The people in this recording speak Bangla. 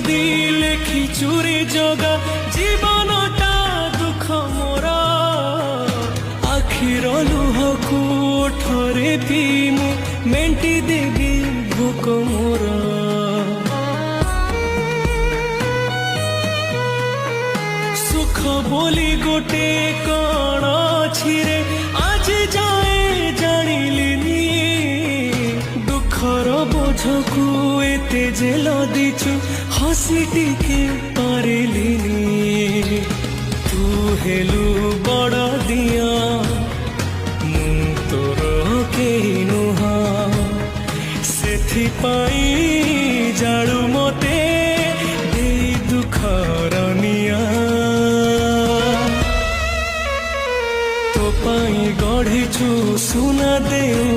যদি লেখি চুরি জগা জীবনটা দুঃখ মোরা আখির লুহକୁ ওঠরে পিমু মেଣ୍ଟି দেবি ভোক মোরা সুখ বলি গোটে কণ ଅଛି রে আজ যাଏ জাଣିলিনি দুঃখর বোঝକୁ এতে যে লদিଛୁ হসি টিকে ପାରିଲିନି তু হেলু বড় দিয়া মু তোর কেହି নুহ ସେଥିପାଇଁ ଜାଳୁ ମତେ ଦେଇ ଦୁଃଖର ନିଆ ତୋ ପାଇଁ ଗଢ଼ିଛୁ ସୁନା ଦେଉ